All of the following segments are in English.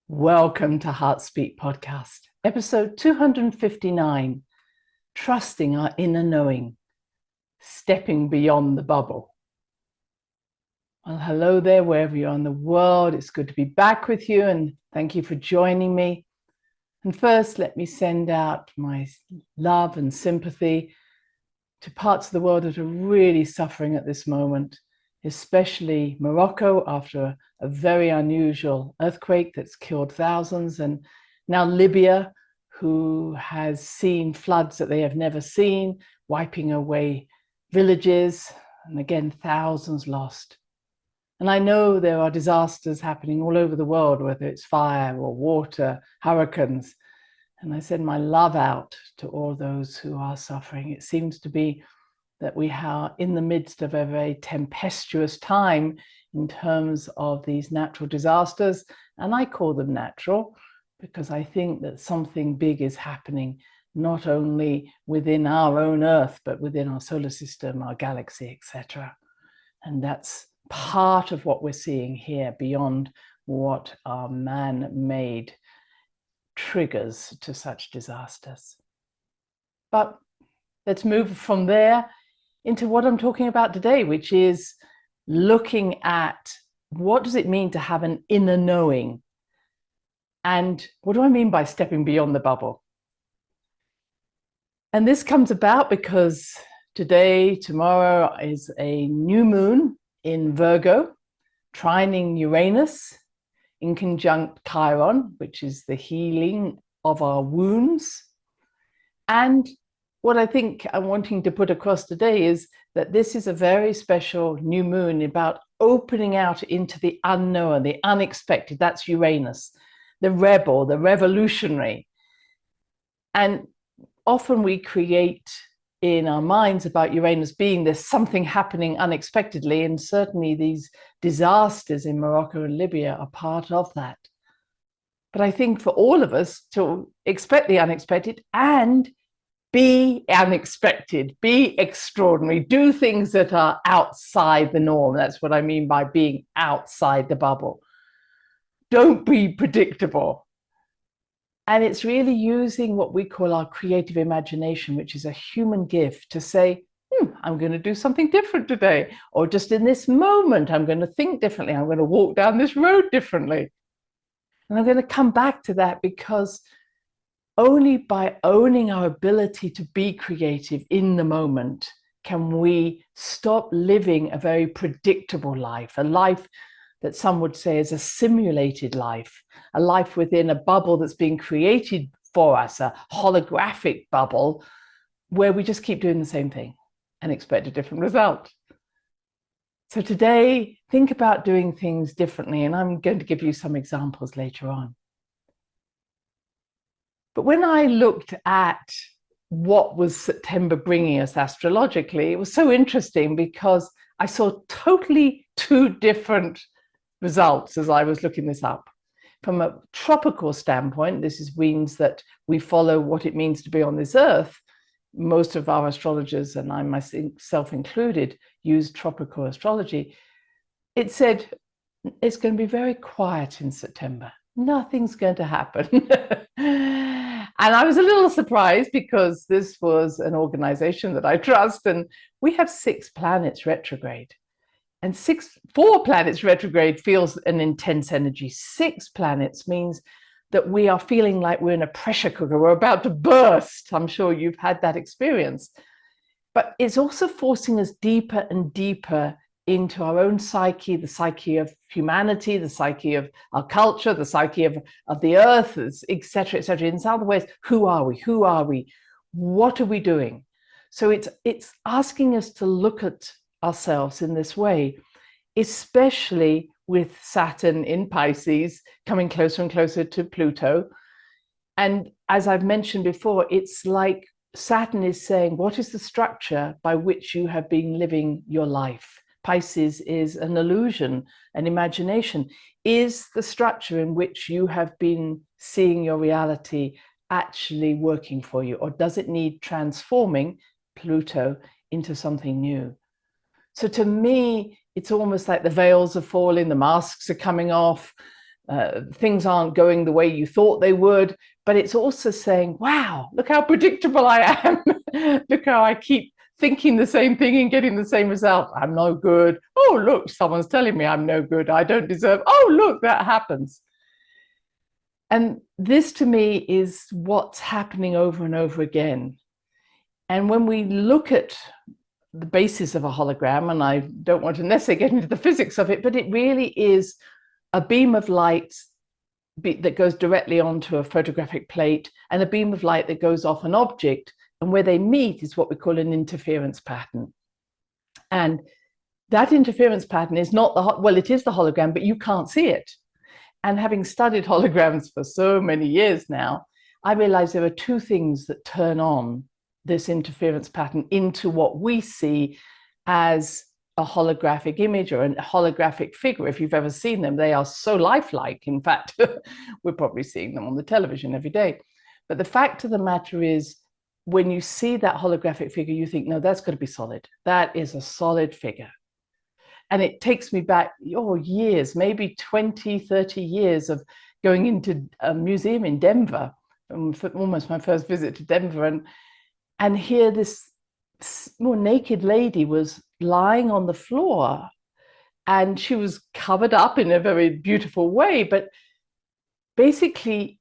Welcome to Heart Speak Podcast, episode 259, Trusting Our Inner Knowing, Stepping Beyond the Bubble. Well, hello there, wherever you are in the world. It's good to be back with you, and thank you for joining me. And first, let me send out my love and sympathy to parts of the world that are really suffering at this moment, especially Morocco after a very unusual earthquake that's killed thousands, and now Libya, who has seen floods that they have never seen, wiping away villages, and again, thousands lost. And I know there are disasters happening all over the world, whether it's fire or water, hurricanes. And I send my love out to all those who are suffering. It seems to be that we are in the midst of a very tempestuous time in terms of these natural disasters. And I call them natural because I think that something big is happening, not only within our own Earth, but within our solar system, our galaxy, etc. And that's part of what we're seeing here beyond what our man-made triggers to such disasters. But let's move from there into what I'm talking about today, which is looking at what does it mean to have an inner knowing? And what do I mean by stepping beyond the bubble? And this comes about because today, tomorrow is a new moon in Virgo, trining Uranus in conjunct Chiron, which is the healing of our wounds. And what I think I'm wanting to put across today is that this is a very special new moon about opening out into the unknown, the unexpected. That's Uranus, the rebel, the revolutionary. And often we create in our minds about Uranus being there's something happening unexpectedly, and certainly these disasters in Morocco and Libya are part of that. But I think for all of us to expect the unexpected and be unexpected, be extraordinary, do things that are outside the norm. That's what I mean by being outside the bubble. Don't be predictable. And it's really using what we call our creative imagination, which is a human gift, to say, I'm going to do something different today. Or just in this moment, I'm going to think differently. I'm going to walk down this road differently. And I'm going to come back to that because only by owning our ability to be creative in the moment can we stop living a very predictable life, a life that some would say is a simulated life, a life within a bubble that's being created for us, a holographic bubble where we just keep doing the same thing and expect a different result. So today, think about doing things differently, and I'm going to give you some examples later on. But when I looked at what was September bringing us astrologically, it was so interesting because I saw totally two different results as I was looking this up. From a tropical standpoint, this means that we follow what it means to be on this earth. Most of our astrologers, and I myself included, use tropical astrology. It said it's going to be very quiet in September. Nothing's going to happen. And I was a little surprised because this was an organization that I trust, and we have 6 planets retrograde. And 4 planets retrograde feels an intense energy. 6 planets means that we are feeling like we're in a pressure cooker. We're about to burst. I'm sure you've had that experience. But it's also forcing us deeper and deeper into our own psyche, the psyche of humanity, the psyche of our culture, the psyche of the earth, etc., etc. In other ways, who are we? Who are we? What are we doing? So it's asking us to look at ourselves in this way, especially with Saturn in Pisces coming closer and closer to Pluto. And as I've mentioned before, it's like Saturn is saying, what is the structure by which you have been living your life? Pisces is an illusion, an imagination. Is the structure in which you have been seeing your reality actually working for you? Or does it need transforming, Pluto, into something new? So to me, it's almost like the veils are falling, the masks are coming off, things aren't going the way you thought they would, but it's also saying, wow, look how predictable I am. Look how I keep thinking the same thing and getting the same result. I'm no good. Oh, look, someone's telling me I'm no good. I don't deserve. Oh, look, that happens. And this to me is what's happening over and over again. And when we look at the basis of a hologram, and I don't want to necessarily get into the physics of it, but it really is a beam of light that goes directly onto a photographic plate and a beam of light that goes off an object. And where they meet is what we call an interference pattern. And that interference pattern is not the, well, it is the hologram, but you can't see it. And having studied holograms for so many years now, I realized there are two things that turn on this interference pattern into what we see as a holographic image or a holographic figure. If you've ever seen them, they are so lifelike. In fact, we're probably seeing them on the television every day. But the fact of the matter is, when you see that holographic figure, you think, no, that's got to be solid. That is a solid figure. And it takes me back, years, maybe 20, 30 years of going into a museum in Denver, almost my first visit to Denver, and here this more naked lady was lying on the floor, and she was covered up in a very beautiful way, but basically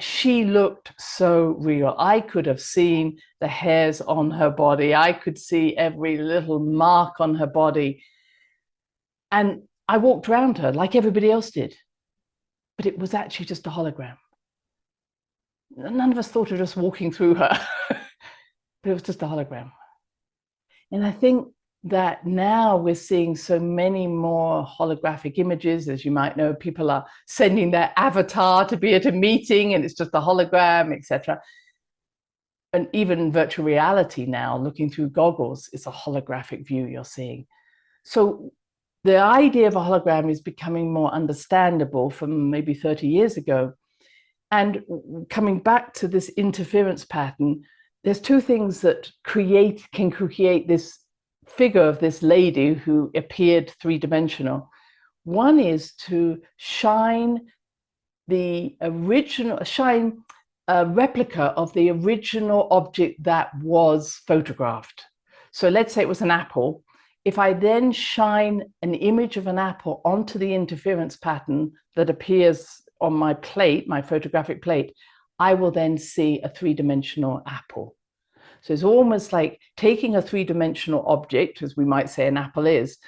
she looked so real. I could have seen the hairs on her body. I could see every little mark on her body. And I walked around her like everybody else did, but it was actually just a hologram. None of us thought of just walking through her, but it was just a hologram. And I think that now we're seeing so many more holographic images. As you might know, people are sending their avatar to be at a meeting and it's just a hologram, etc. And even virtual reality now, looking through goggles, it's a holographic view you're seeing. So the idea of a hologram is becoming more understandable from maybe 30 years ago. And coming back to this interference pattern, there's two things that can create this figure of this lady who appeared three-dimensional. One is to shine a replica of the original object that was photographed. So let's say it was an apple. If I then shine an image of an apple onto the interference pattern that appears on my plate, my photographic plate, I will then see a three-dimensional apple. So it's almost like taking a three-dimensional object, as we might say an apple is,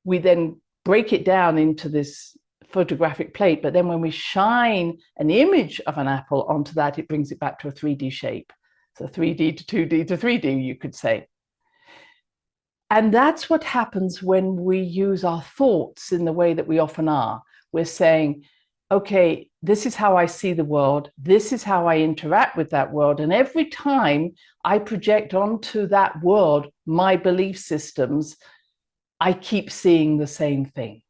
we then break it down into this photographic plate, but then when we shine an image of an apple onto that, it brings it back to a 3D shape. So 3D to 2D to 3D, you could say. And that's what happens when we use our thoughts in the way that we often are. We're saying, okay, this is how I see the world. This is how I interact with that world. And every time I project onto that world my belief systems, I keep seeing the same thing.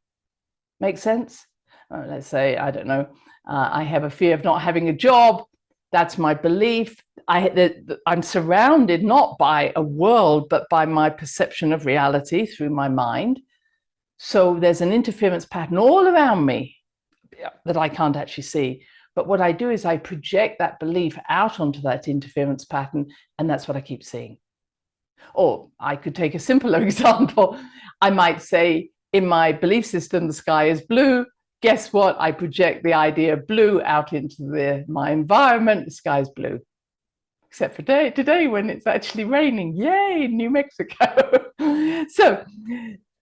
Make sense? Let's say, I don't know, I have a fear of not having a job. That's my belief. I'm surrounded not by a world, but by my perception of reality through my mind. So there's an interference pattern all around me that I can't actually see. But what I do is I project that belief out onto that interference pattern, and that's what I keep seeing. Or I could take a simpler example. I might say, in my belief system, the sky is blue. Guess what? I project the idea of blue out into my environment. The sky is blue. Except for today when it's actually raining. Yay, in New Mexico. So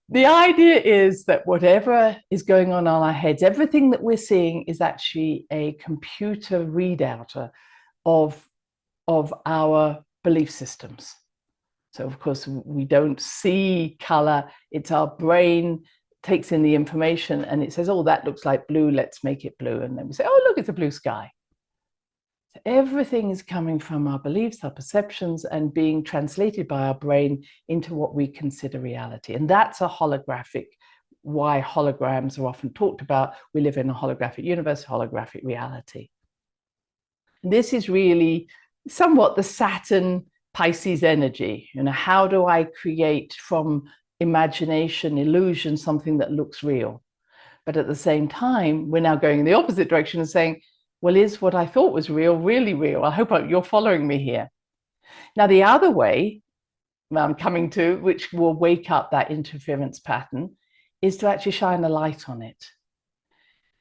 the idea is that whatever is going on in our heads, everything that we're seeing is actually a computer readout of our belief systems. So of course, we don't see color. It's our brain takes in the information and it says, oh, that looks like blue, let's make it blue. And then we say, oh, look, it's a blue sky. So everything is coming from our beliefs, our perceptions, and being translated by our brain into what we consider reality. And that's a holographic, why holograms are often talked about. We live in a holographic universe, holographic reality. And this is really somewhat the Saturn Pisces energy. You know, how do I create from imagination, illusion, something that looks real? But at the same time, we're now going in the opposite direction and saying, well, is what I thought was real really real? I hope you're following me here. Now, the other way I'm coming to, which will wake up that interference pattern, is to actually shine a light on it.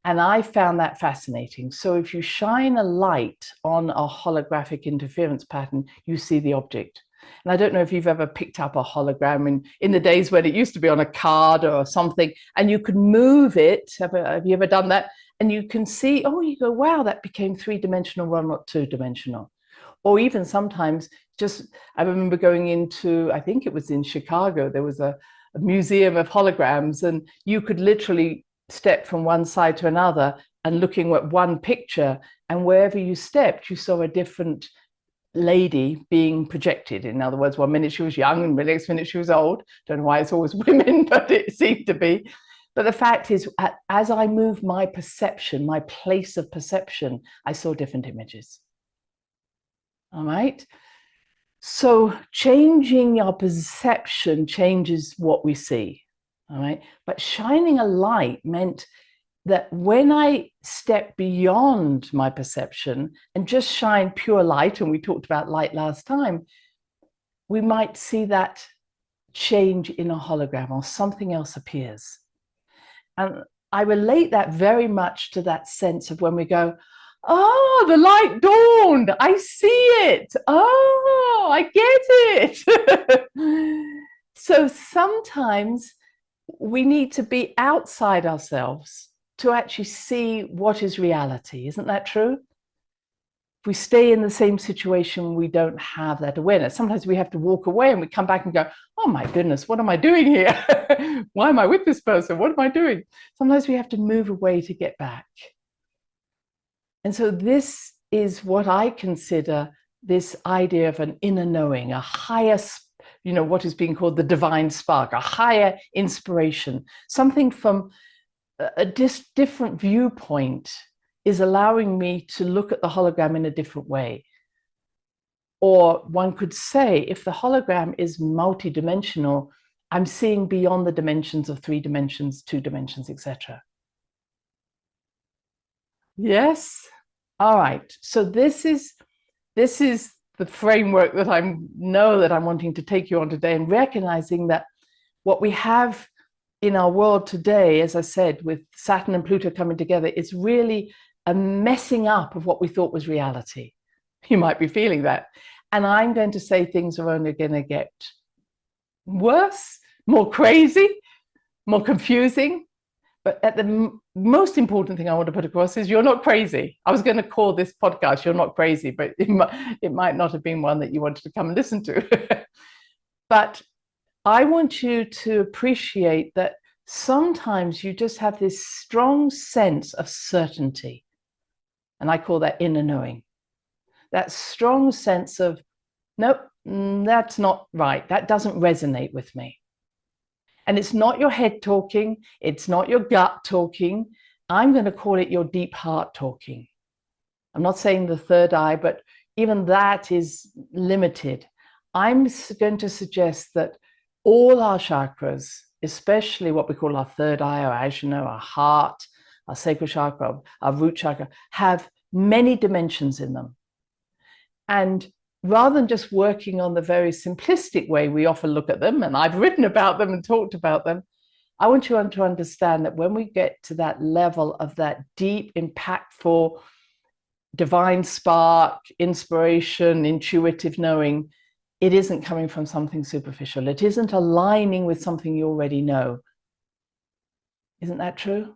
And I found that fascinating. So if you shine a light on a holographic interference pattern, you see the object. And I don't know if you've ever picked up a hologram in the days when it used to be on a card or something, and you could move it. Have you ever done that? And you can see, oh, you go, wow, that became three-dimensional, well, not two-dimensional. Or even sometimes I remember going into, I think it was in Chicago, there was a museum of holograms, and you could literally step from one side to another and looking at one picture, and wherever you stepped, you saw a different lady being projected. In other words, 1 minute she was young and the next minute she was old. Don't know why it's always women, but it seemed to be. But the fact is, as I moved my perception, my place of perception, I saw different images. All right. So changing our perception changes what we see. All right. But shining a light meant that when I step beyond my perception and just shine pure light, and we talked about light last time, we might see that change in a hologram or something else appears. And I relate that very much to that sense of when we go, oh, the light dawned, I see it. Oh, I get it. So sometimes we need to be outside ourselves to actually see what is reality. Isn't that true? If we stay in the same situation, we don't have that awareness. Sometimes we have to walk away and we come back and go, oh my goodness, what am I doing here? Why am I with this person? What am I doing? Sometimes we have to move away to get back. And so this is what I consider this idea of an inner knowing, a higher, what is being called the divine spark, a higher inspiration, something from a different viewpoint is allowing me to look at the hologram in a different way. Or one could say, if the hologram is multidimensional, I'm seeing beyond the dimensions of 3 dimensions, 2 dimensions, etc. Yes. All right. So this is the framework that I know that I'm wanting to take you on today, and recognizing that what we have in our world today, as I said, with Saturn and Pluto coming together, is really a messing up of what we thought was reality. You might be feeling that. And I'm going to say things are only going to get worse, more crazy, more confusing. But the most important thing I want to put across is you're not crazy. I was going to call this podcast "You're Not Crazy," but it might not have been one that you wanted to come and listen to. But I want you to appreciate that sometimes you just have this strong sense of certainty. And I call that inner knowing. That strong sense of, nope, that's not right. That doesn't resonate with me. And it's not your head talking. It's not your gut talking. I'm going to call it your deep heart talking. I'm not saying the third eye, but even that is limited. I'm going to suggest that all our chakras, especially what we call our third eye, our ajna, our heart, our sacral chakra, our root chakra, have many dimensions in them. And rather than just working on the very simplistic way we often look at them, and I've written about them and talked about them, I want you to understand that when we get to that level of that deep, impactful, divine spark, inspiration, intuitive knowing, it isn't coming from something superficial. It isn't aligning with something you already know. Isn't that true?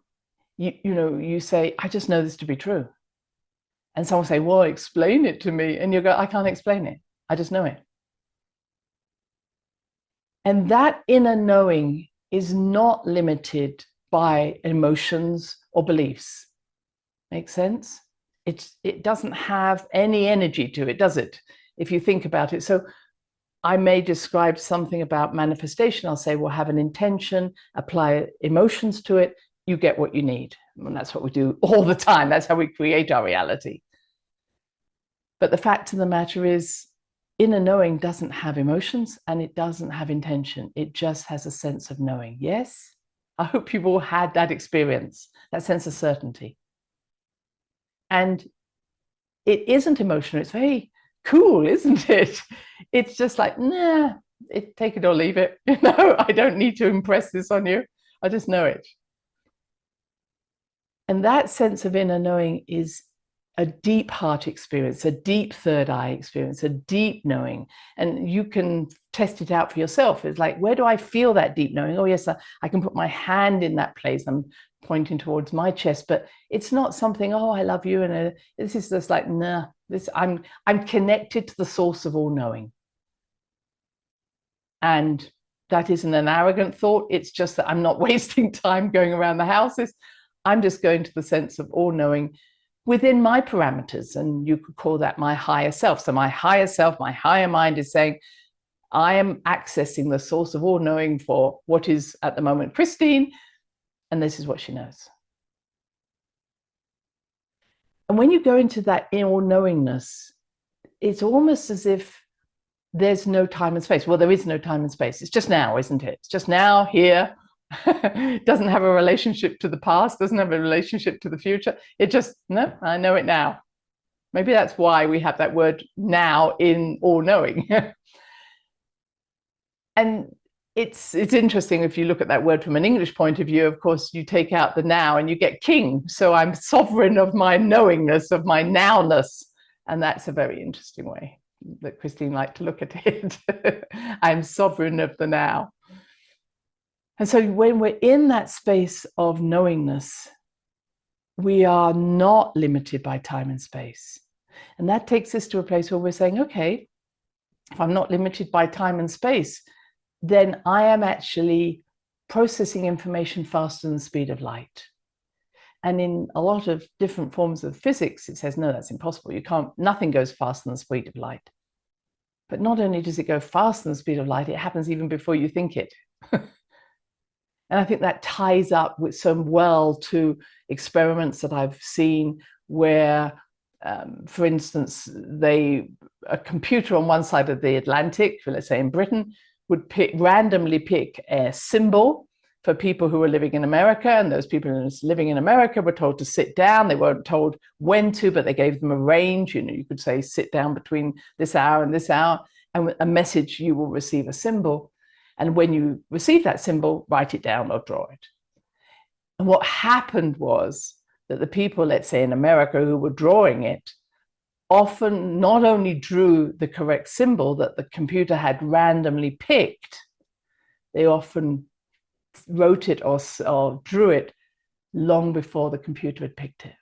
You say, I just know this to be true. And someone say, well, explain it to me. And you go, I can't explain it. I just know it. And that inner knowing is not limited by emotions or beliefs. Make sense? It doesn't have any energy to it, does it? If you think about it. So I may describe something about manifestation. I'll say, well, have an intention, apply emotions to it, you get what you need. And that's what we do all the time. That's how we create our reality. But the fact of the matter is, inner knowing doesn't have emotions and it doesn't have intention. It just has a sense of knowing. Yes? I hope you've all had that experience, that sense of certainty. And it isn't emotional. It's very cool, isn't it? It's just like, nah, take it or leave it. I don't need to impress this on you. I just know it. And that sense of inner knowing is a deep heart experience, a deep third eye experience, a deep knowing. And you can test it out for yourself. It's like, where do I feel that deep knowing? Oh, yes, I can put my hand in that place. I'm pointing towards my chest, but it's not something, oh, I love you. And this is just like, nah, I'm connected to the source of all knowing. And that isn't an arrogant thought. It's just that I'm not wasting time going around the houses. I'm just going to the sense of all knowing within my parameters. And you could call that my higher self. So my higher self, my higher mind is saying, I am accessing the source of all knowing for what is at the moment Christine, and this is what she knows. And when you go into that all knowingness, it's almost as if there's no time and space. Well, there is no time and space. It's just now, isn't it? It's just now, here. It doesn't have a relationship to the past, doesn't have a relationship to the future. It just, no, I know it now. Maybe that's why we have that word now in all knowing. And it's interesting if you look at that word from an English point of view. Of course, you take out the now and you get king. So I'm sovereign of my knowingness, of my nowness. And that's a very interesting way that Christine liked to look at it. I'm sovereign of the now. And so when we're in that space of knowingness, we are not limited by time and space. And that takes us to a place where we're saying, okay, if I'm not limited by time and space, then I am actually processing information faster than the speed of light. And in a lot of different forms of physics, it says, no, that's impossible. Nothing goes faster than the speed of light. But not only does it go faster than the speed of light, it happens even before you think it. And I think that ties up with some to experiments that I've seen where, for instance, a computer on one side of the Atlantic, let's say in Britain, would randomly pick a symbol for people who were living in America, and those people living in America were told to sit down. They weren't told when to, but they gave them a range. You could say, sit down between this hour and this hour, and a message, you will receive a symbol. And when you receive that symbol, write it down or draw it. And what happened was that the people, let's say in America, who were drawing it, often not only drew the correct symbol that the computer had randomly picked, they often wrote it or drew it long before the computer had picked it.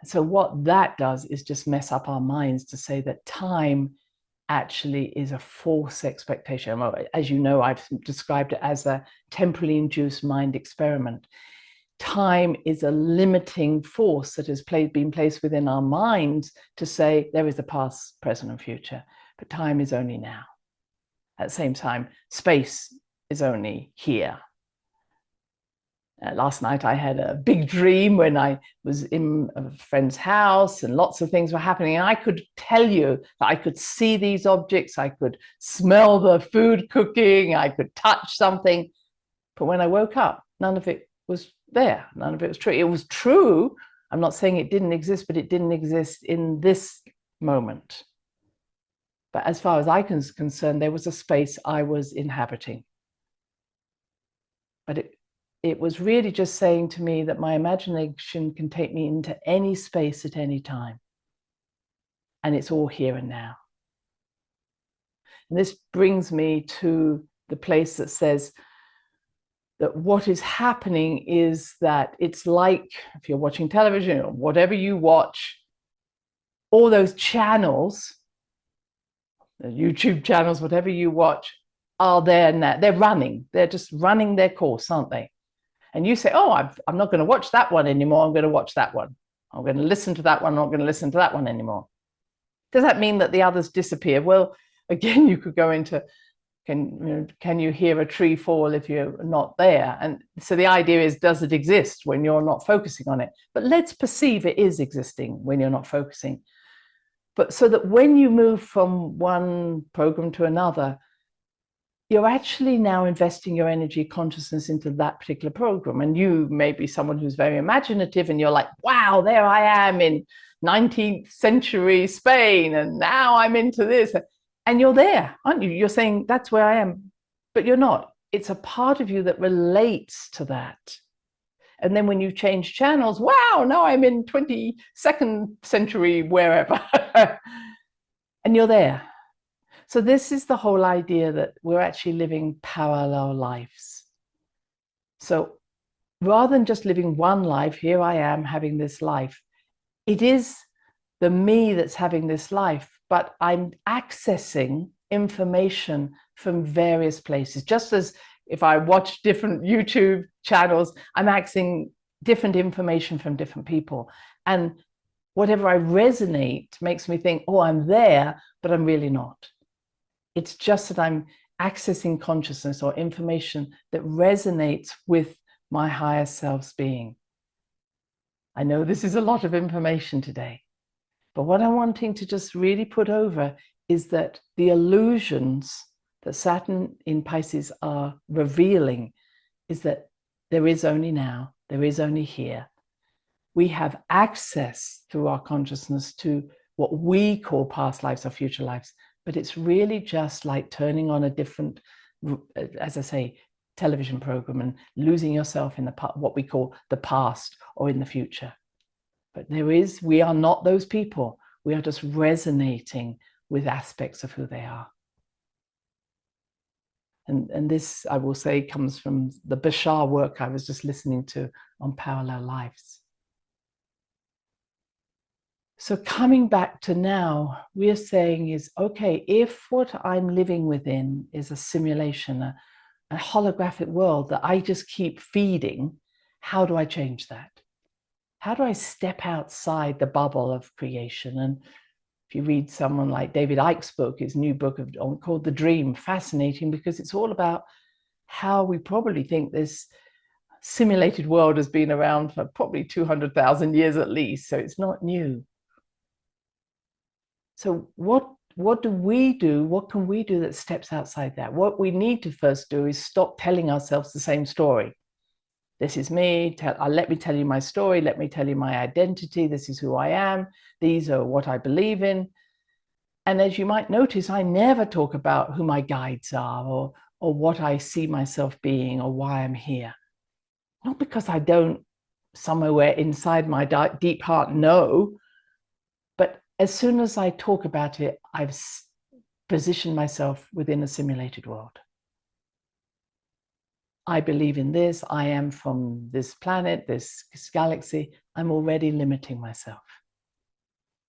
So what that does is just mess up our minds to say that time actually is a false expectation. Well, as you know, I've described it as a temporally induced mind experiment. Time is a limiting force that has been placed within our minds to say there is a past, present, and future, but time is only now. At the same time, space is only here. Last night I had a big dream when I was in a friend's house and lots of things were happening. And I could tell you that I could see these objects, I could smell the food cooking, I could touch something. But when I woke up, none of it was there. None of it was true. It was true. I'm not saying it didn't exist, but it didn't exist in this moment. But as far as I was concerned, there was a space I was inhabiting. But it was really just saying to me that my imagination can take me into any space at any time. And it's all here and now. And this brings me to the place that says that what is happening is that it's like if you're watching television or whatever you watch, all those channels, the YouTube channels, whatever you watch, are there now. They're running. They're just running their course, aren't they? And you say, oh, I'm not going to watch that one anymore. I'm going to watch that one. I'm going to listen to that one. I'm not going to listen to that one anymore. Does that mean that the others disappear? Well, again, you could go into, can you hear a tree fall if you're not there? And so the idea is, does it exist when you're not focusing on it? But let's perceive it is existing when you're not focusing. But so that when you move from one program to another, you're actually now investing your energy consciousness into that particular program. And you may be someone who's very imaginative and you're like, wow, there I am in 19th century Spain, and now I'm into this. And you're there, aren't you? You're saying, that's where I am, but you're not. It's a part of you that relates to that. And then when you change channels, wow, now I'm in 22nd century, wherever, and you're there. So this is the whole idea that we're actually living parallel lives. So rather than just living one life, here I am having this life, it is the me that's having this life, but I'm accessing information from various places. Just as if I watch different YouTube channels, I'm accessing different information from different people. And whatever I resonate makes me think, oh, I'm there, but I'm really not. It's just that I'm accessing consciousness or information that resonates with my higher self's being. I know this is a lot of information today, but what I'm wanting to just really put over is that the illusions that Saturn in Pisces are revealing is that there is only now, there is only here. We have access through our consciousness to what we call past lives or future lives, but it's really just like turning on a different, as I say, television program and losing yourself in what we call the past or in the future. But we are not those people. We are just resonating with aspects of who they are. And this, I will say, comes from the Bashar work I was just listening to on parallel lives. So coming back to now, we are saying is, okay, if what I'm living within is a simulation, a holographic world that I just keep feeding, how do I change that? How do I step outside the bubble of creation? And if you read someone like David Icke's book, his new book called The Dream, fascinating because it's all about how we probably think this simulated world has been around for probably 200,000 years at least, so it's not new. So what do we do? What can we do that steps outside that? What we need to first do is stop telling ourselves the same story. This is me, let me tell you my story, let me tell you my identity, this is who I am, these are what I believe in. And as you might notice, I never talk about who my guides are or what I see myself being or why I'm here. Not because I don't somewhere inside my deep heart know, but as soon as I talk about it, I've positioned myself within a simulated world. I believe in this, I am from this planet, this galaxy, I'm already limiting myself.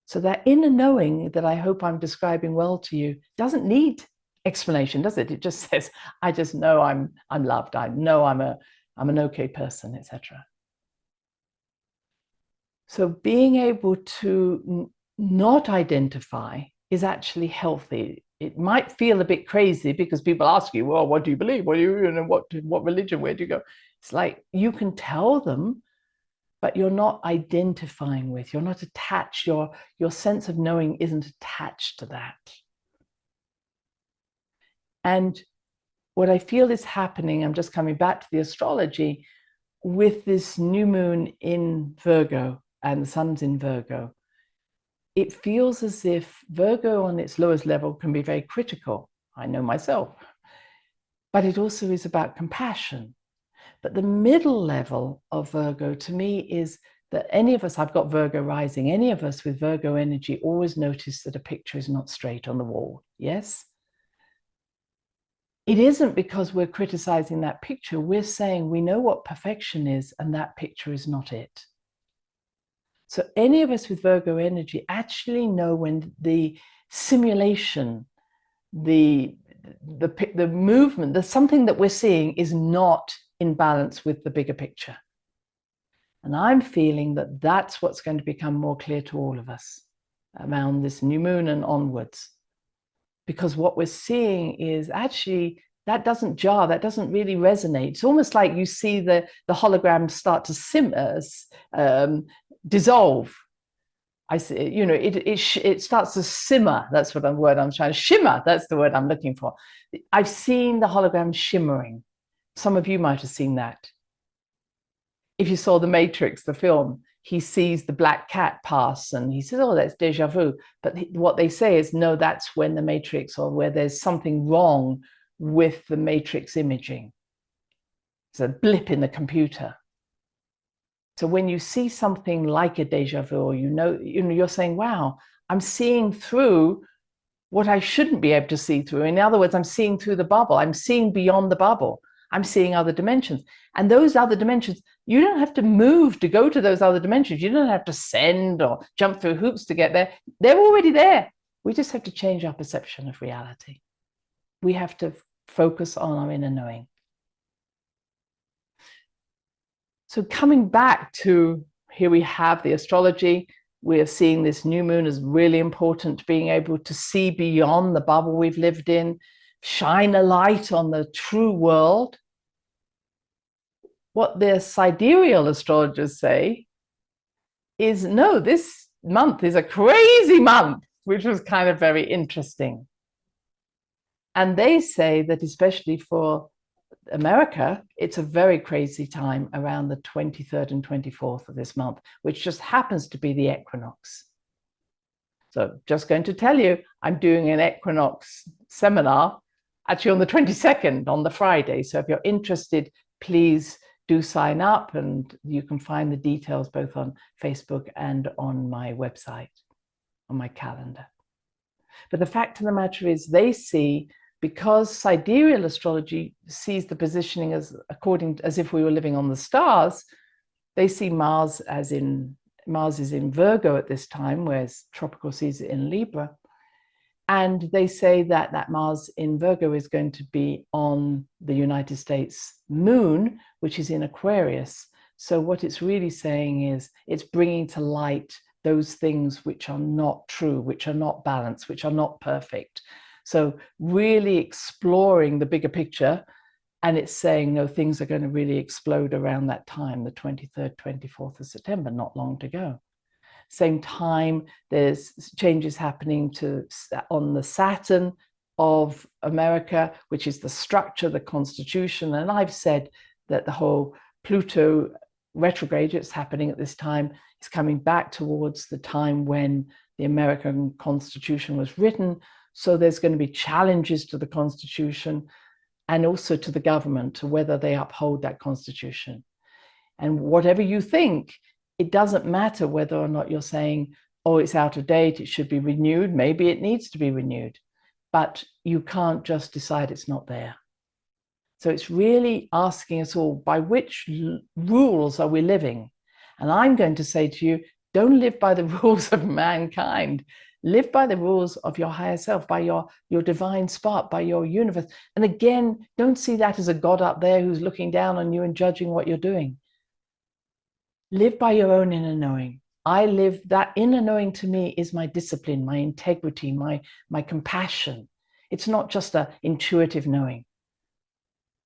So that inner knowing that I hope I'm describing well to you doesn't need explanation, does it? It just says, I just know I'm loved, I know I'm an okay person, etc. So being able to not identify is actually healthy. It might feel a bit crazy because people ask you, well, what do you believe? What do you, and what religion, where do you go? It's like you can tell them, but you're not identifying with, you're not attached, your sense of knowing isn't attached to that. And what I feel is happening, I'm just coming back to the astrology, with this new moon in Virgo and the sun's in Virgo, it feels as if Virgo on its lowest level can be very critical. I know myself, but it also is about compassion. But the middle level of Virgo to me is that any of us, I've got Virgo rising, any of us with Virgo energy always notice that a picture is not straight on the wall. Yes? It isn't because we're criticizing that picture. We're saying we know what perfection is and that picture is not it. So any of us with Virgo energy actually know when the simulation, the movement, the something that we're seeing is not in balance with the bigger picture. And I'm feeling that that's what's going to become more clear to all of us around this new moon and onwards. Because what we're seeing is actually, that doesn't jar, that doesn't really resonate. It's almost like you see the holograms start to dissolve. I see, you know, it starts to simmer. That's what the word I'm trying to shimmer. That's the word I'm looking for. I've seen the hologram shimmering. Some of you might have seen that. If you saw The Matrix, the film, he sees the black cat pass and he says, oh, that's deja vu. But what they say is, no, that's when the Matrix, or where there's something wrong with the Matrix imaging. It's a blip in the computer. So when you see something like a deja vu, or you're saying, wow, I'm seeing through what I shouldn't be able to see through. In other words, I'm seeing through the bubble. I'm seeing beyond the bubble. I'm seeing other dimensions. And those other dimensions, you don't have to move to go to those other dimensions. You don't have to send or jump through hoops to get there. They're already there. We just have to change our perception of reality. We have to focus on our inner knowing. So coming back to, here we have the astrology. We're seeing this new moon as really important, being able to see beyond the bubble we've lived in, shine a light on the true world. What the sidereal astrologers say is, no, this month is a crazy month, which was kind of very interesting. And they say that especially for America, it's a very crazy time around the 23rd and 24th of this month, which just happens to be the equinox. So just going to tell you, I'm doing an equinox seminar actually on the 22nd, on the Friday. So if you're interested, please do sign up, and you can find the details both on Facebook and on my website, on my calendar. But the fact of the matter is, they see, because sidereal astrology sees the positioning as if we were living on the stars, they see Mars is in Virgo at this time, whereas tropical sees it in Libra. And they say that that Mars in Virgo is going to be on the United States moon, which is in Aquarius. So what it's really saying is, it's bringing to light those things which are not true, which are not balanced, which are not perfect. So really exploring the bigger picture, and it's saying, no, things are going to really explode around that time, the 23rd, 24th of September, not long to go. Same time, there's changes happening on the Saturn of America, which is the structure, the constitution. And I've said that the whole Pluto retrograde that's happening at this time is coming back towards the time when the American Constitution was written. So there's going to be challenges to the Constitution and also to the government, to whether they uphold that Constitution. And whatever you think, it doesn't matter whether or not you're saying, oh, it's out of date, it should be renewed. Maybe it needs to be renewed, but you can't just decide it's not there. So it's really asking us all, by which rules are we living? And I'm going to say to you, don't live by the rules of mankind. Live by the rules of your higher self, by your divine spark, by your universe. And again, don't see that as a God up there who's looking down on you and judging what you're doing. Live by your own inner knowing. That inner knowing to me is my discipline, my integrity, my compassion. It's not just an intuitive knowing.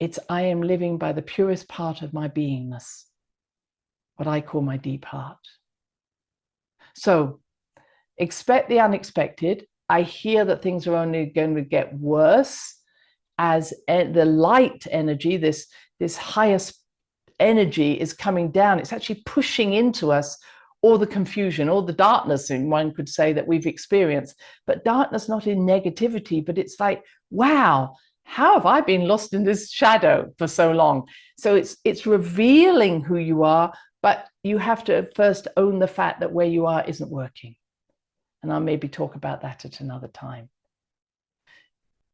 It's, I am living by the purest part of my beingness, what I call my deep heart. So expect the unexpected. I hear that things are only going to get worse as the light energy, this highest energy is coming down. It's actually pushing into us all the confusion, all the darkness, and one could say, that we've experienced. But darkness not in negativity, but it's like, wow, how have I been lost in this shadow for so long? So it's revealing who you are, but you have to first own the fact that where you are isn't working. And I'll maybe talk about that at another time.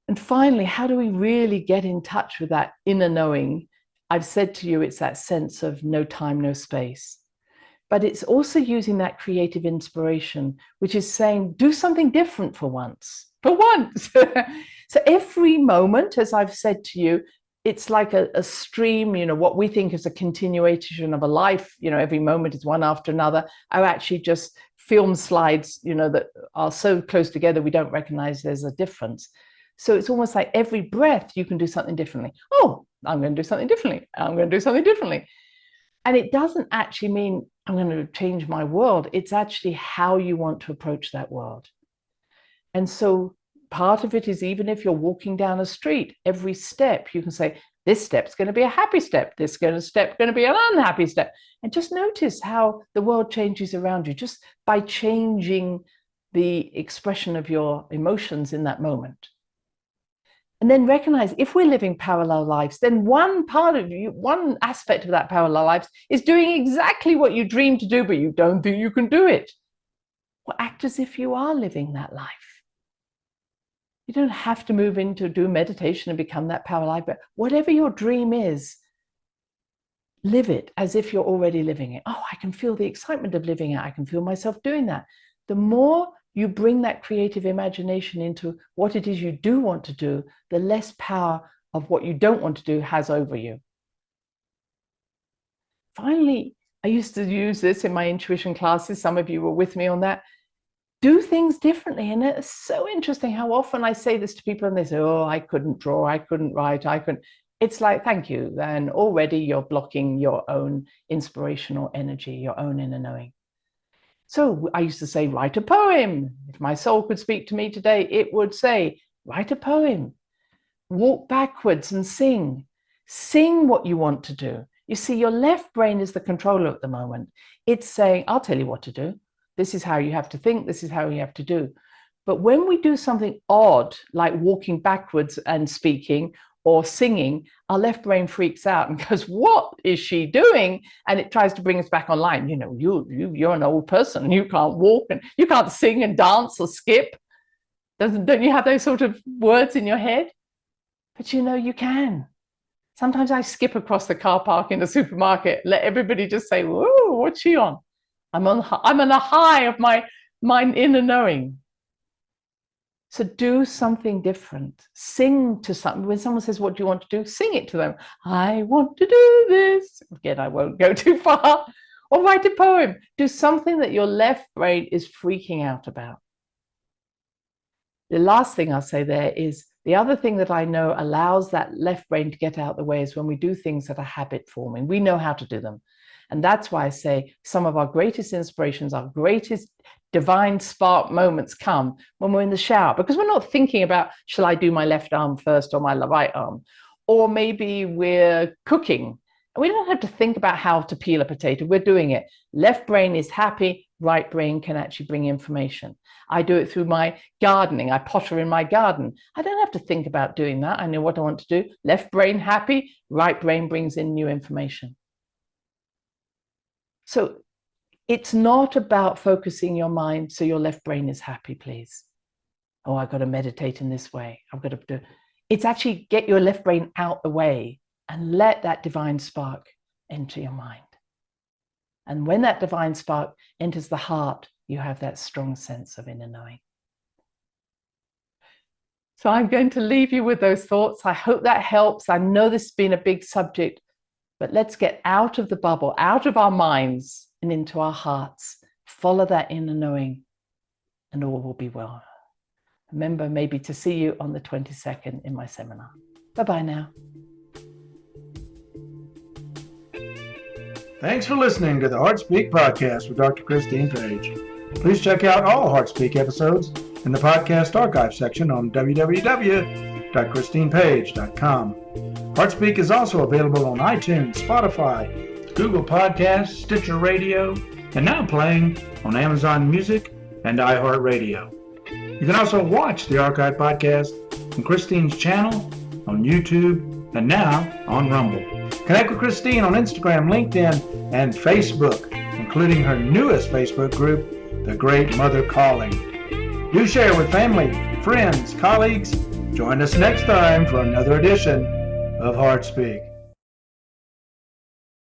And finally, how do we really get in touch with that inner knowing? I've said to you, it's that sense of no time, no space. But it's also using that creative inspiration, which is saying, do something different for once. For once. So every moment, as I've said to you, it's like a stream, what we think is a continuation of a life, every moment is one after another, are actually just film slides, that are so close together we don't recognize there's a difference. So it's almost like every breath you can do something differently. Oh, I'm going to do something differently. I'm going to do something differently. And it doesn't actually mean I'm going to change my world. It's actually how you want to approach that world. And so part of it is, even if you're walking down a street, every step you can say, this step's going to be a happy step. This step going to be an unhappy step. And just notice how the world changes around you just by changing the expression of your emotions in that moment. And then recognize, if we're living parallel lives, then one part of you, one aspect of that parallel lives is doing exactly what you dream to do, but you don't think you can do it. Well, act as if you are living that life. You don't have to move into do meditation and become that parallel life, but whatever your dream is, live it as if you're already living it. Oh, I can feel the excitement of living it. I can feel myself doing that. The more you bring that creative imagination into what it is you do want to do, the less power of what you don't want to do has over you. Finally, I used to use this in my intuition classes. Some of you were with me on that. Do things differently. And it's so interesting how often I say this to people and they say, oh, I couldn't draw, I couldn't write, I couldn't. It's like, thank you. Then already you're blocking your own inspirational energy, your own inner knowing. So I used to say, write a poem. If my soul could speak to me today, it would say, write a poem. Walk backwards and sing. Sing what you want to do. You see, your left brain is the controller at the moment. It's saying, I'll tell you what to do. This is how you have to think. This is how you have to do. But when we do something odd, like walking backwards and speaking or singing, our left brain freaks out and goes, what is she doing? And it tries to bring us back online. You know, you're an old person. You can't walk and you can't sing and dance or skip. Don't you have those sort of words in your head? But you know, you can. Sometimes I skip across the car park in the supermarket, let everybody just say, whoa, what's she on? I'm on a high of my inner knowing. So do something different. Sing to something. When someone says, what do you want to do? Sing it to them. I want to do this. Again, I won't go too far. Or write a poem. Do something that your left brain is freaking out about. The last thing I'll say there is, the other thing that I know allows that left brain to get out of the way is when we do things that are habit forming. We know how to do them. And that's why I say some of our greatest inspirations, our greatest divine spark moments come when we're in the shower, because we're not thinking about, shall I do my left arm first or my right arm? Or maybe we're cooking. We don't have to think about how to peel a potato. We're doing it. Left brain is happy. Right brain can actually bring information. I do it through my gardening. I potter in my garden. I don't have to think about doing that. I know what I want to do. Left brain happy. Right brain brings in new information. So it's not about focusing your mind so your left brain is happy, please. Oh, I've got to meditate in this way. I've got to do. It's actually get your left brain out the way and let that divine spark enter your mind. And when that divine spark enters the heart, you have that strong sense of inner knowing. So I'm going to leave you with those thoughts. I hope that helps. I know this has been a big subject, but let's get out of the bubble, out of our minds and into our hearts. Follow that inner knowing and all will be well. Remember maybe to see you on the 22nd in my seminar. Bye-bye now. Thanks for listening to the HeartSpeak podcast with Dr. Christine Page. Please check out all HeartSpeak episodes in the podcast archive section on www.christinepage.com. HeartSpeak is also available on iTunes, Spotify, Google Podcasts, Sticher Radio, and now playing on Amazon Music and iHeart Radio. You can also watch the archive podcast on Christine's channel, on YouTube, and now on Rumble. Connect with Christine on Instagram, LinkedIn, and Facebook, including her newest Facebook group, The Great Mother Calling. Do share with family, friends, colleagues. Join us next time for another edition of HeartSpeak.